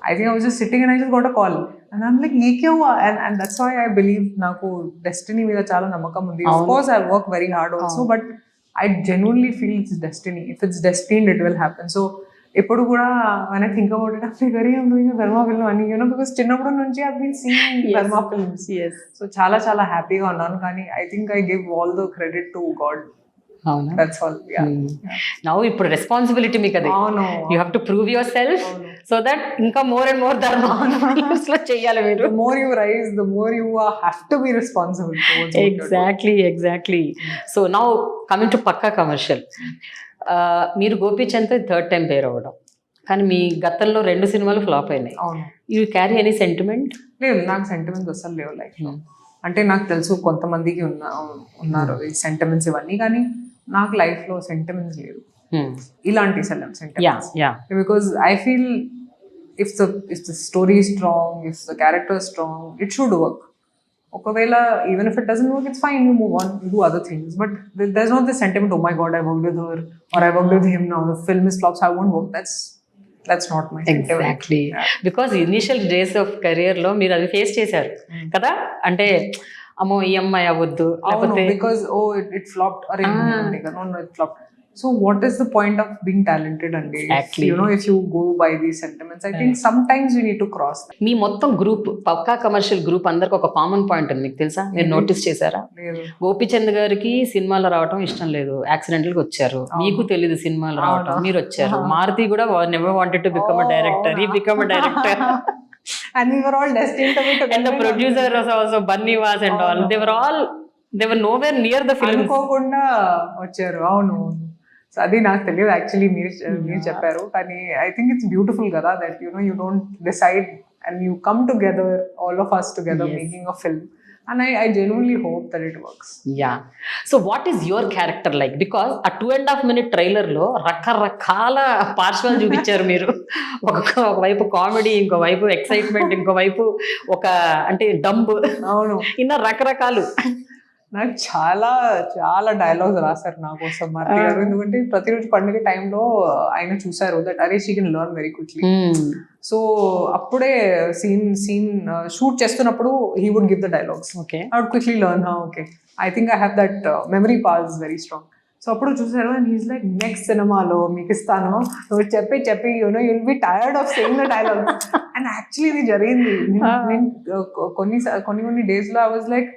I think I was just sitting and I just got a call. And I'm like, ye kya hua? And that's why I believe naku destiny meeda chaala namakam undi. Of course I work very hard also, but I genuinely feel it's destiny. If it's destined, it will happen. So ippudu kuda when I think about it, I'm like, I'm doing a Dharma film ani, because chinnappudu nunchi I've been seeing Dharma films. Yes. So chaala happy ga unnanu. Kani I think I give all the credit to God. That's all. Yeah. Now ఇప్పుడు responsibility మీకు అది. You have to prove yourself. So that ఇంకా more and more ధర్మంలో చెయ్యాలి మీరు. The more you rise, the more you have to be responsible towards what you're doing. Exactly. So now coming to Pakka commercial, మీరు Gopichand third time పేరు అవ్వడం, కానీ మీ గతంలో 2 సినిమాలు ఫ్లాప్ అయినాయి. అవును. You carry any sentiment? లేదు, నాకు సెంటిమెంట్స్ అసలు లేవు లైఫ్ లో. అంటే నాకు తెలుసు కొంతమందికి ఉన్నారు ఈ సెంటిమెంట్స్ ఇవన్నీ, కానీ నాకు లైఫ్ లో సెంటిమెంట్స్ లేదు ఇలాంటి sentiments. Because I feel if the story strong, if the character strong, it should work. ఒకవేళ even if it doesn't work, it's fine, you move on, you do other things. But there's not this sentiment, oh my god, I worked with her or I worked with him, now the film is flops, I won't work. That's not my sentiment. Exactly. Because initial days of career లో మీరు అది face చేశారు కదా, అంటే అమ్మో ఈ అమ్మాయి అవ్వద్దు, లేకపోతే because it flopped or no it flopped. So what is the point of being talented? And Exactly. if you go by these sentiments, I think sometimes you need to cross that. మీ మొత్తం group, పక్కా commercial group అందరికి ఒక common point ఉంది, మీకు తెలుసా? మీరు notice చేశారా? గోపీచంద్ గారికి సినిమాలో రావడం ఇష్టం లేదు, యాక్సిడెంటల్ గా వచ్చారు. మీకు తెలీదు సినిమాలో రావడం, మీరు వచ్చారు. మారుతి కూడా never wanted to become a director, ఈ become a director. And we were all destined to be together. And the producer was also Bunny was and all. They were nowhere near the film. అనుకోకుండా వచ్చారు. అవును. So అది నాకు తెలియదు actually, మీరు చెప్పారు. కానీ ఐ థింక్ ఇట్స్ బ్యూటిఫుల్ కదా, that you don't decide and you come together, all of us together, making a film. And I genuinely hope that it works. Yeah. So what is your character like? Because a 2.5 minute trailer లో రకరకాల పార్శ్వాలు చూపించారు మీరు. ఒకవైపు comedy, ఇంకోవైపు excitement, ఇంకోవైపు ఒక అంటే dumb. అవును, ఇలా రకరకాలు. నాకు చాలా చాలా డైలాగ్స్ రాశారు నా కోసం మార్తి గారు. ఎందుకంటే ప్రతిరోజు పండుగ టైంలో ఆయన చూసారు దట్ అరే she can learn very quickly. So అప్పుడే సీన్ షూట్ చేస్తున్నప్పుడు he would give the dialogues. Okay, I would quickly learn. Okay, I think I have that memory pass very strong. So అప్పుడు చూసారు అండ్ హీస్ లైక్ నెక్స్ట్ సినిమాలో మీకు ఇస్తాను, నువ్వు చెప్పి you'll be tired of saying the dialogue. And actually ఇది జరిగింది. కొన్ని డేస్ లో I was like,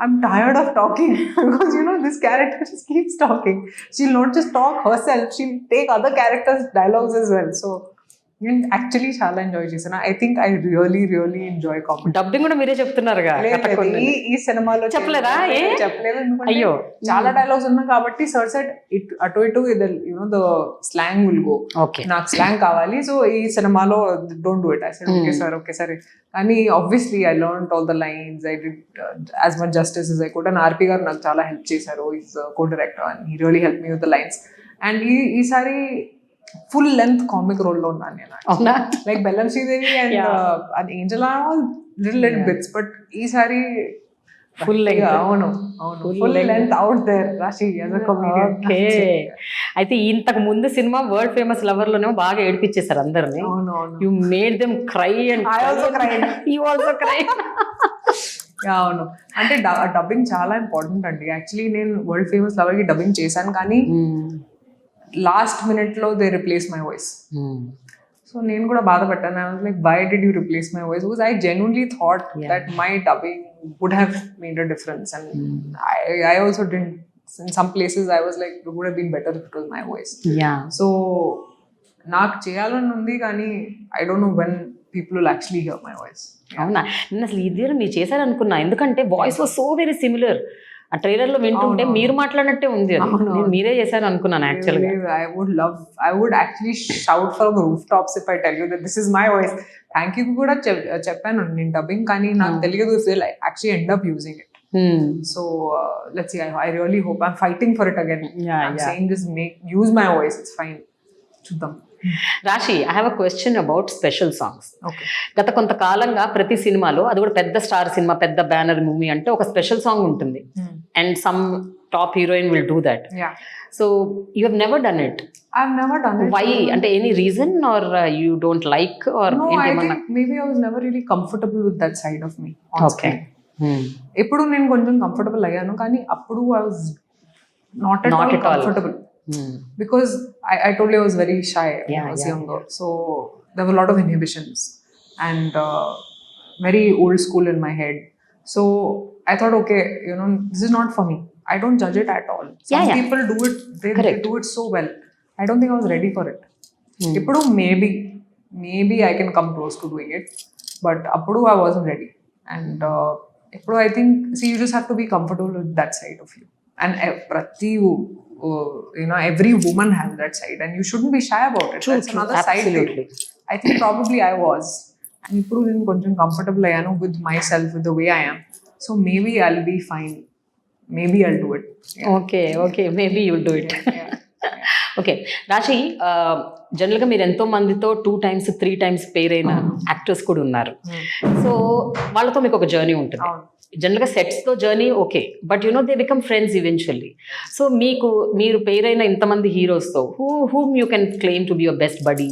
I'm tired of talking because this character just keeps talking. She'll not just talk herself, she'll take other characters' dialogues as well. So నేను actually చాలా enjoy చేశాను. I think I really enjoy comedy. Dubbing కూడా మీరే చెప్తున్నారుగా? ఈ సినిమాలో చెప్పలేదా? చెప్పలేదు, అయ్యో చాలా డైలాగ్స్ ఉన్నాయి కాబట్టి సార్ సెడ్ ఇట్ అటు ఇటు ద స్లాంగ్ విల్ గో. నాకు స్లాంగ్ కావాలి, సో ఈ సినిమాలో don't do it. I said okay sir. కానీ obviously I learned all the lines, I did as much justice as I could. అండ్ ఆర్పి గారు నాకు చాలా హెల్ప్ చేశారు, is co-director and he really help me with the lines. And ఈసారి full length comic role లో ఉన్నాను నేను. Like Bellam Sridevi and Angel are little bits, but ఈసారి full length. అవును, ఫుల్ లెంగ్త్ అవుట్ దేర్ రాశి యాజ్ ఎ కమెడియన్. ఓకే, అయితే ఇంతకు ముందు సినిమా వరల్డ్ ఫేమస్ లవర్ లోనే బాగా ఏడిపించేశారు అందరిని. You made them cry and I also cried. You also cried. అవును, అంటే డబ్బింగ్ చాలా ఇంపార్టెంట్ అండి. యాక్చువల్లీ నేను వరల్డ్ ఫేమస్ లవర్ కి డబ్బింగ్ చేశాను, కానీ లాస్ట్ మినిట్ లో they replace my voice. So నేను కూడా బాధపడ్డాను. I was like, why did you replace my voice? Because I genuinely thought that my dubbing would have made a difference. And I also did. In some places I was like, it would have been better if it was my voice. So నాకు చేయాలని ఉంది, కానీ I don't know when people will actually hear my voice. అవునా, నేను అసలు ఇది మీరు చేశారనుకున్నా, ఎందుకంటే voice was so very similar. ఆ ట్రైలర్ లో వింటుంటే మీరు మాట్లాడినట్టే ఉంది, నేను మీరే చేశారు అనుకున్నాను యాక్చువల్గా. I would actually shout from rooftops if I tell you that this is my voice. Thank you కూడా చెప్పాను నేను డబ్బింగ్, కానీ నాకు తెలియదు if they'll actually end up using it. So let's see. I really hope. I'm fighting for it again. I'm saying just use my voice. It's fine. చూద్దాం. Raashi, I have a question about special songs. గత కొంతకాలంగా ప్రతి సినిమాలో, అది కూడా పెద్ద star సినిమా, పెద్ద బ్యానర్ మూవీ అంటే ఒక స్పెషల్ సాంగ్ ఉంటుంది, and some top heroine will do that. So you have never done it. I've never done it. Why? అంటే any reason or you don't like or? No, I think maybe I was never really comfortable with that side of me. Okay. ఎప్పుడు నేను కొంచెం comfortable అయ్యాను, కానీ అప్పుడు I was not at all comfortable. Because I told you I was very shy when I was younger. So there were a lot of inhibitions and very old school in my head. So I thought, okay, this is not for me. I don't judge it at all. Some people do it, they do it so well. I don't think I was ready for it. Ippudu maybe maybe I can come close to doing it. But appudu I wasn't ready. And appudu I think, see, you just have to be comfortable with that side of you. And every woman has that side, and you shouldn't be shy about it. That's another side thing. I think probably I was. And ఇప్పుడు నేను కొంచెం comfortable అయ్యాను with myself, with the way I am. So maybe I'll be fine, maybe I'll do it. Okay maybe you'll do it. Okay Raashi, జనరల్గా మీరు ఎంతో మందితో 2 times 3 times పేరైన actors కూడా ఉన్నారు. సో వాళ్ళతో మీకు ఒక జర్నీ ఉంటుంది. జనరల్గా సెట్స్తో journey okay, but they become friends eventually. So మీరు పేరైన ఇంతమంది హీరోస్తో whom you can claim to be your best buddy,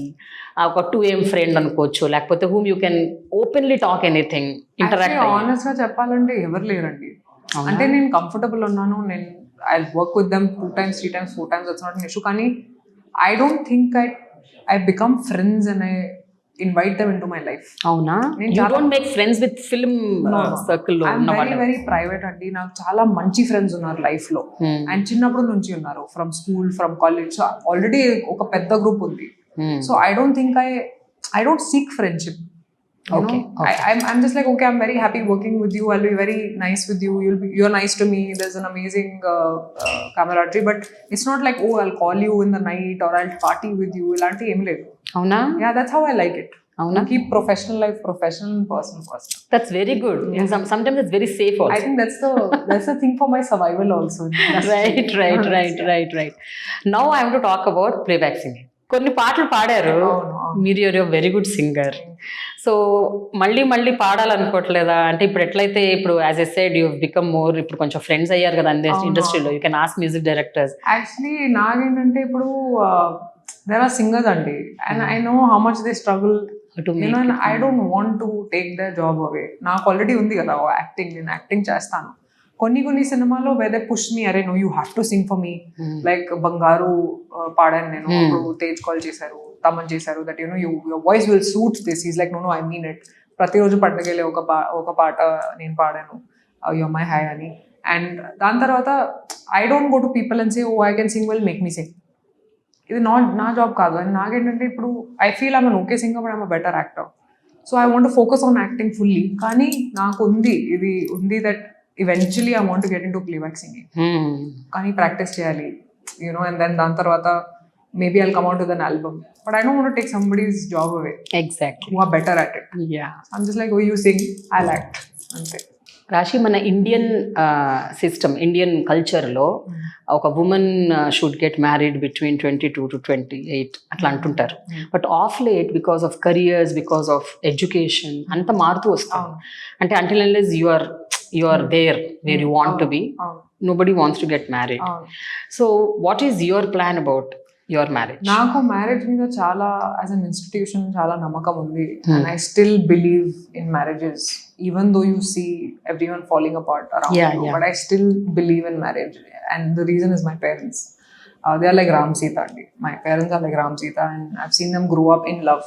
ఒక 2am ఫ్రెండ్ అనుకోవచ్చు, లేకపోతే whom you can openly talk anything, interact? Honest గా చెప్పాలంటే ఎవరు లేరండి. అంటే నేను కంఫర్టబుల్ ఉన్నాను, నేను I work with them 2 times 3 times 4 times, that's not an issue. కానీ I don't think I become friends and I invite them into my life. అవునా? You don't make friends with film circle లో ఉన్న వాళ్ళు? Very private అండి. నాకు చాలా మంచి friends ఉన్నారు లైఫ్ లో, అండ్ చిన్నప్పటి నుంచి ఉన్నారు, from school, from college. So already ఒక పెద్ద గ్రూప్ ఉంది. So I don't think I don't seek friendship. I'm just like, okay, I'm very happy working with you, I'll be very nice with you, you're nice to me, there's an amazing camaraderie, but it's not like, oh, I'll call you in the night or I'll party with you. Ilanti em ledu. Avuna? Yeah, that's how I like it. Avuna? Keep professional life professional and personal first. That's very good. And sometimes it's very safe also. I think that's the thing for my survival also. Right. Now I want to talk about playback singing. కొన్ని పాటలు పాడారు మీరు, you're very good singer. So మళ్ళీ పాడాలనుకోవట్లేదా? అంటే ఇప్పుడు ఎట్లయితే ఇప్పుడు as a said you become more, ఇప్పుడు కొంచెం ఫ్రెండ్స్ అయ్యారు కదా ఇండస్ట్రీలో, you can ask music directors. Actually నాకేంటంటే ఇప్పుడు there are singers అండి, and I know how much they struggle, and I don't want to take their job away. నాకు already ఉంది కదా యాక్టింగ్, నేను యాక్టింగ్ చేస్తాను. కొన్ని సినిమాలో వేదే పుష్ మీ, అరే no you have to sing for me, like Bangaru పాడాను నేను, అప్పుడు తేజ్ కాల్ చేశారు, తమన్ చేశారు, that your voice will suit this. Is like, no I mean it. ప్రతిరోజు పండగలే ఒక పాట నేను పాడాను, యు ఆర్ మై హై అని. అండ్ దాని తర్వాత I don't go to people and say, oh I can sing well, make me sing. ఇది నా జాబ్ కాదు. అండ్ నాకేంటంటే ఇప్పుడు I feel I'm an okay singer, but I'm a better actor. So I want to focus on acting fully. కానీ నాకు ఉంది that eventually I want to get into playback singing. కానీ practice చేయాలి, and then దాని తర్వాత maybe I'll come out with an album, but I don't want to take somebody's job away. Exactly. Who are better at it. Yeah. I'm just like, oh, you sing, I'll act. అంతే. రాశి, మన Indian system, Indian కల్చర్లో ఒక women should get married between 22 to 28 అట్లా అంటుంటారు. But of late, because of careers, because of education, అంత మారుతూ వస్తాం. అంటే until unless you are there where you want to be, nobody wants to get married. So what is your plan about your marriage? నాకు marriage మీద చాలా, as an institution, చాలా నమ్మకం ఉంది. And I still believe in marriages, even though you see everyone falling apart around you. But I still believe in marriage, and the reason is my parents. They are like Ram Sita andi. My parents are like Ram Sita, and I've seen them grow up in love.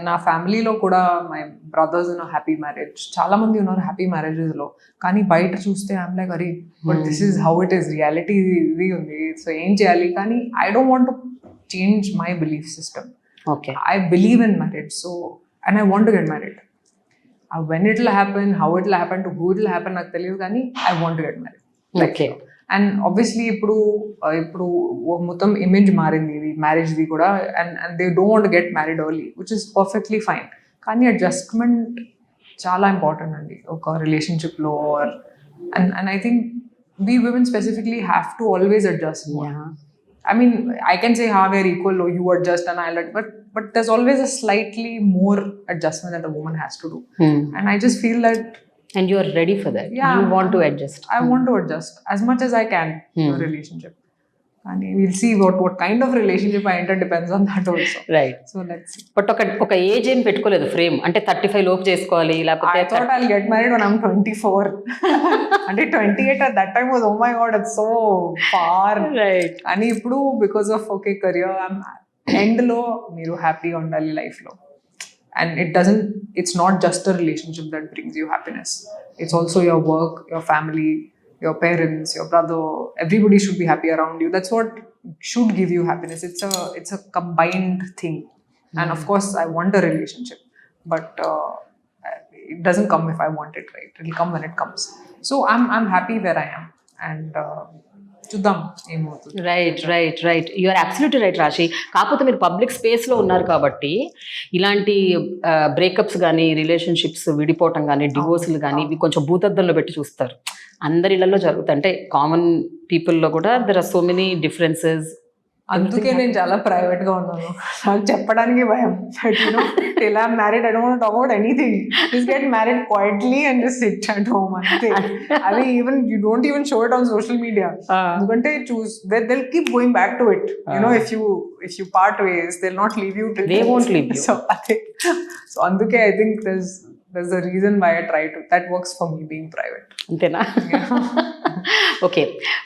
నా ఫ్యామిలీలో కూడా my brothers in happy marriage, చాలా మంది ఉన్నారు happy marriages లో. కానీ బయట చూస్తే ఐఎమ్ లైక్, అరే but this is how it is, reality ఇది ఉంది, సో ఏం చేయాలి? కానీ I don't want to change my belief system. Okay, I believe in marriage, so and I want to get married. When it will happen, how it will happen, to who it will happen నాకు తెలియదు, కానీ I want to get married. Okay. And obviously ఇప్పుడు మొత్తం image మారింది ఇది మ్యారేజ్ది కూడా, and they don't want get married early, which is perfectly fine. కానీ adjustment చాలా ఇంపార్టెంట్ అండి ఒక రిలేషన్షిప్లో. And I think we women specifically have to always adjust more. Yeah. I mean, I can say, ha, we're equal, or you adjust and I'll adjust, but there's always a slightly more adjustment that a woman has to do. And I just feel that, and you are ready for that. Yeah, you want to adjust. I want to adjust as much as I can in a relationship. And we'll see what kind of relationship I enter depends on that also. Right. So let's see. But ఒక age ఏం పెట్టుకోలేదు frame, అంటే 35 లోపు చేసుకోవాలి, లేకపోతే I thought I'll get married when I'm 24. అంటే 28 at that time was, oh my god, it's so far. Right. And ఇప్పుడు because of okay career, I'm end లో మీరు హ్యాపీగా ఉండాలి లైఫ్ లో. And it's not just a relationship that brings you happiness. It's also your work, your family, your parents, your brother. Everybody should be happy around you. That's what should give you happiness. It's a combined thing. And of course, I want a relationship, but it doesn't come if I want it, right? It'll come when it comes. So I'm happy where I am, and చూద్దాం ఏమవుతుంది. Right you are absolutely right Raashi. కాకపోతే మీరు public స్పేస్లో ఉన్నారు కాబట్టి ఇలాంటి breakups కానీ relationships విడిపోవటం కానీ డివోర్స్లు కానీ ఇవి కొంచెం భూతద్దంలో పెట్టి చూస్తారు. అందరి ఇళ్లలో జరుగుతాయి. అంటే కామన్ పీపుల్లో కూడా there are so many differences. అందుకే నేను చాలా ప్రైవేట్ గా ఉన్నాను. నాకు చెప్పడానికి భయం. Till I'm married, I don't want to talk about anything. Just get married quietly and just sit at home. అంతే. అది even you don't even show it on social media. ఎందుకంటే they'll keep going back to it. If you part ways, they'll not leave you till they won't leave you. So అందుకే I think there's a reason why I try to. That works for me, being private. అంతేనా? Okay,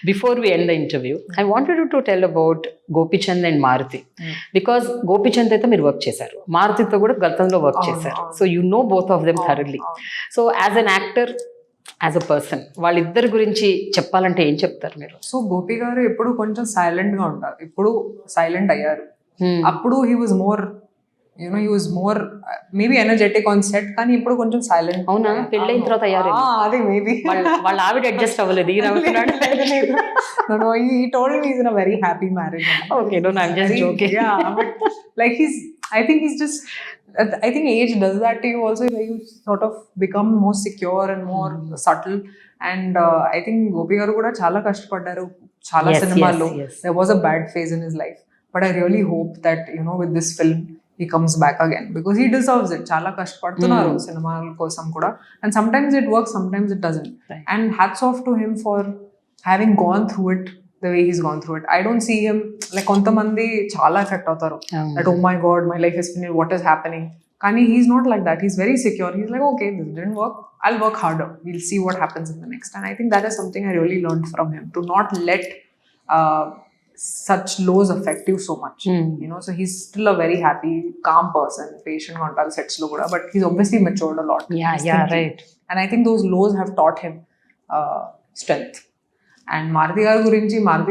before we end the interview, I wanted you to tell about Gopi Chand and Maruti. Because Gopi Chand అయితే మీరు work చేశారు, మారుతితో కూడా గతంలో work చేశారు. So you know both of them thoroughly. So as an actor, as a person, వాళ్ళిద్దరి గురించి చెప్పాలంటే ఏం చెప్తారు మీరు? సో గోపి గారు ఎప్పుడు కొంచెం సైలెంట్ గా ఉంటారు. ఇప్పుడు సైలెంట్ అయ్యారు. అప్పుడు he was more maybe energetic on set, కానీ ఇప్పుడు కొంచెం సైలెంట్. అవునా? పెళ్ళైన తర్వాత అయ్యారు. అదే మేబీ వాళ్ళ ఆవిడ అడ్జస్ట్ అవ్వలేదు. No, he told me he's in a very happy marriage. Okay, no, I'm just joking. Yeah, but like I think age does that to you also. You sort of become more secure and more subtle. And I think Gopi garu kuda chala kashtapaddaru, chala cinemalu. There was a bad phase in his life, but I really hope that with this film he comes back again, because he deserves it. Chala kashtapadtunnaru cinema kosam kuda, and sometimes it works, sometimes it doesn't. Right. And hats off to him for having gone through it the way he's gone through it. I don't see him like kontamandi chala affect avtaru that oh my god, my life is finished, what is happening. Kani he's not like that. He's very secure. He's like, okay, this didn't work, I'll work harder, we'll see what happens in the next. And I think that is something I really learned from him, to not let such lows affect you so much. So he's still a very happy, calm person, patient on sets lo kuda, but he's obviously matured a lot. Right. And I think those lows have taught him strength. And Maruti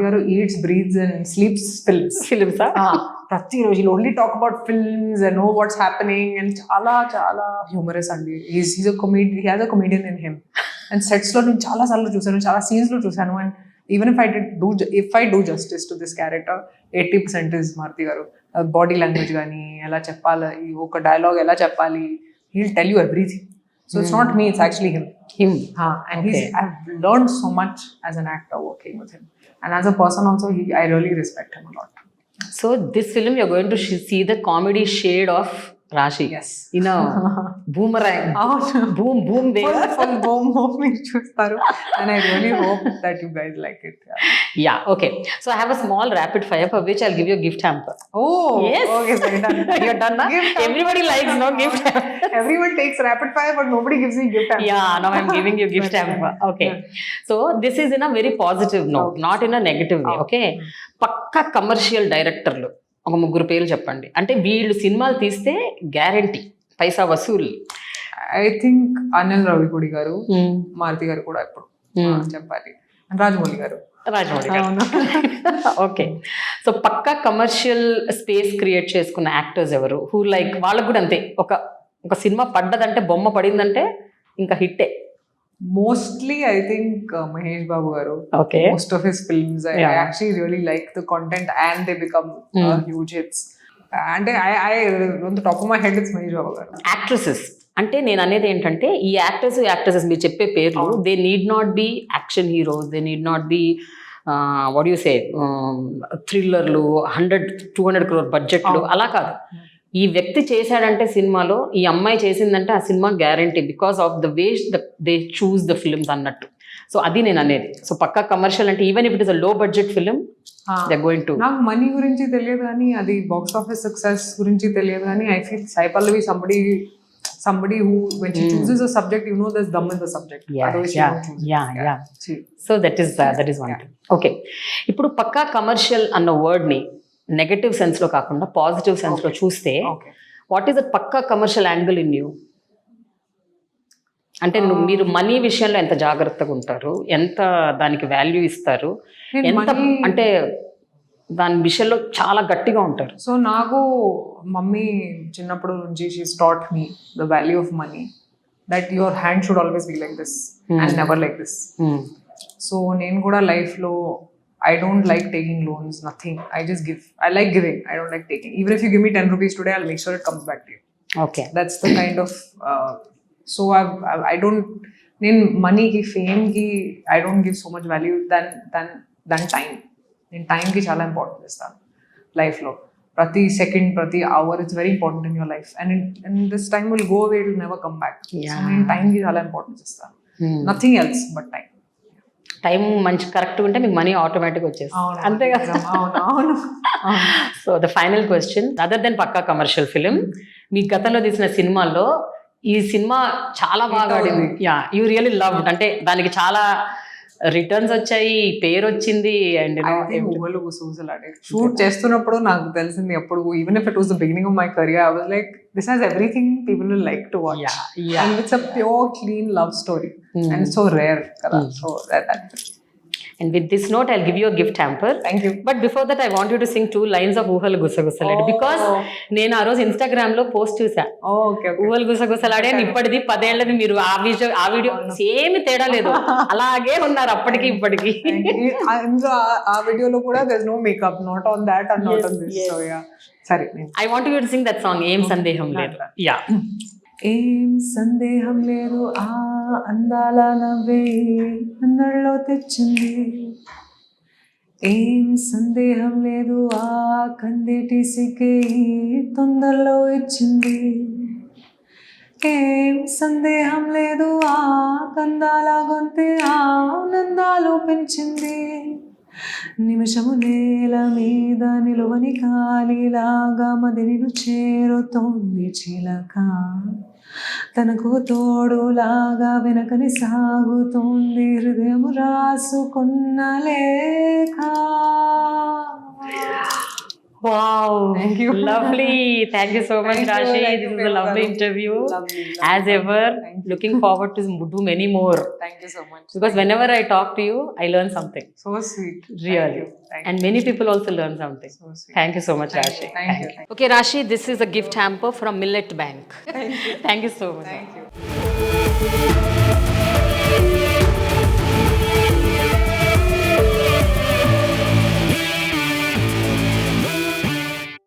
garu eats, breathes and sleeps films. Prati roju he'll only talk about films and know what's happening, and chala humorous andi. He's a comedian. He has a comedian in him. And sets lo నేను చాలా సార్లు చూసాను, చాలా scenes లో చూసాను. And even if I do justice to this character, 80% is Maruti garu. Body language gaani, ela cheppali, oka dialogue ela cheppali, he'll tell you everything. So it's not me, it's actually him. And I've learned so much as an actor working with him, and as a person also, I really respect him a lot. So this film, you're going to see the comedy shade of Raashii. Yes. In a boomerang. boom there. Full boom మీరు చూస్తారు. And I really hope that you guys like it. Yeah, okay. So I have a small rapid fire for which I'll give you a gift hamper. Oh, yes. Okay, so you're done now? Everybody likes no gift hamper. Everyone takes rapid fire, but nobody gives me gift hamper. Yeah, now I'm giving you gift hamper. Okay. So this is in a very positive note, not in a negative way. Okay. Pakka commercial డైరెక్టర్లు ఒక 3 పేర్లు చెప్పండి. అంటే వీళ్ళు సినిమాలు తీస్తే guarantee పైసా వసూలు. I think Anil Ravipudi గారు, మారుతి గారు కూడా ఇప్పుడు చెప్పాలి, రాజమౌళి గారు. ఓకే. సో పక్కా కమర్షియల్ స్పేస్ క్రియేట్ చేసుకున్న యాక్టర్స్ ఎవరు? హూ లైక్ వాళ్ళకు కూడా అంతే, ఒక సినిమా పడ్డదంటే, బొమ్మ పడిందంటే ఇంకా హిట్టే. Mostly I think Mahesh Babu garu. Okay. Most of his films I actually really like the content, and they become huge hits. And I on the top of my head it's Mahesh Babu garu. Actresses అంటే నేను అనేది ఏంటంటే, ఈ యాక్టర్సెస్ మీరు చెప్పే పేర్లు, they need not be action heroes, they need not be what you say థ్రిల్లర్లు 100-200 crore బడ్జెట్లు, అలా కాదు. ఈ వ్యక్తి చేశాడంటే సినిమాలో, ఈ అమ్మాయి చేసిందంటే ఆ cinema guarantee, because of the way they choose the films అన్నట్టు. సో అది నేను అనేది. సో పక్కా కమర్షియల్ అంటే even if it is a low budget film, they are going to. నాకు మనీ గురించి తెలియదు కానీ, అది బాక్స్ ఆఫీస్ సక్సెస్ గురించి తెలియదు కానీ, I feel Sai Pallavi somebody who when she chooses a subject, there's dum in the subject. Otherwise she won't choose. Yeah. So that is one thing. Okay. ఇప్పుడు Pakka commercial అన్న word ని negative sense లో కాకుండా positive sense లో చూస్తే, what is the Pakka commercial angle in you? అంటే మీరు money విషయంలో ఎంత జాగ్రత్తగా ఉంటారు, ఎంత దానికి వాల్యూ ఇస్తారు, ఎంత అంటే దాని విషయంలో చాలా గట్టిగా ఉంటారు. సో నాకు మమ్మీ చిన్నప్పుడు నుంచి she's taught me the value of money, that your hand should always be like this and never like this. So నేను కూడా లైఫ్లో I don't like taking loans, nothing. I just give. I like giving. I don't like taking. Even if you give me 10 rupees today, I'll make sure it comes back to you. Okay. That's the kind of. So I don't. In money ki, fame ki, I don't give so much value than time. In time ki chala important is that life lo. Prati second, prati hour, it's very important in your life. And this time will go away. It will never come back. Yeah. So in time ki chala important is that. Nothing else but time. Time మంచి కరెక్ట్గా ఉంటే మీకు money ఆటోమేటిక్గా వచ్చేస్తుంది, అంతే కదా. So the final question, other than పక్కా commercial film, మీ గతంలో తీసిన సినిమాల్లో ఈ సినిమా చాలా బాగా ఆడింది, యా యూ రియల్లీ లవ్, అంటే దానికి చాలా రిటర్న్స్ వచ్చాయి, పేరు వచ్చింది, అండ్ షూట్ చేస్తున్నప్పుడు నాకు తెలిసింది అప్పుడు, even if it was the beginning of my career, I was like this has everything people will like to watch, and it's a pure clean love story and so rare కదా. So and with this note I'll give you a gift hamper. Thank you. But before that I want you to sing 2 lines of ఊహలు గుసగుసలాడే, because నేను ఆ రోజు Instagram లో post చూసా, ఊహలు గుసగుసలాడే ఇప్పటిది 10 ఏళ్ళది, మీరు ఆ వీడియో సేమ్ తేడా లేదు, అలాగే ఉన్నారు అప్పటికి ఇప్పటికి. ఆ వీడియోలో కూడా there's no makeup, not on that and not on this. So yeah, sorry, I want you to sing that song, ఏం సందేహం లేదు. యా. ఏం సందేహం లేదు, ఆ అందాల నవ్వే అందరిలో తెచ్చింది. ఏం సందేహం లేదు, ఆ కందేటి సిగ్గే తొందరలో ఇచ్చింది. ఏం సందేహం లేదు, ఆ కందాల గొంతే ఆనందాలు పెంచింది. నిమిషము నేల మీద నిలువని కాలిలాగా మదినిను చేరుతోంది చిలక, తనకు తోడులాగా వెనకని సాగుతోంది హృదయము రాసుకున్న లేఖ. Wow, thank you. Lovely. Thank you so much, Raashii. This is a lovely interview. Lovely. As ever, looking forward to do many more. Thank you so much. Because whenever I talk to you, I learn something. So sweet. Really. Thank and many people also learn something. So sweet. Thank you so much, Thank Raashii. you. Thank you. Okay, Raashii, this is a gift hamper from Millet Bank. Thank you. Thank you so much. Thank you.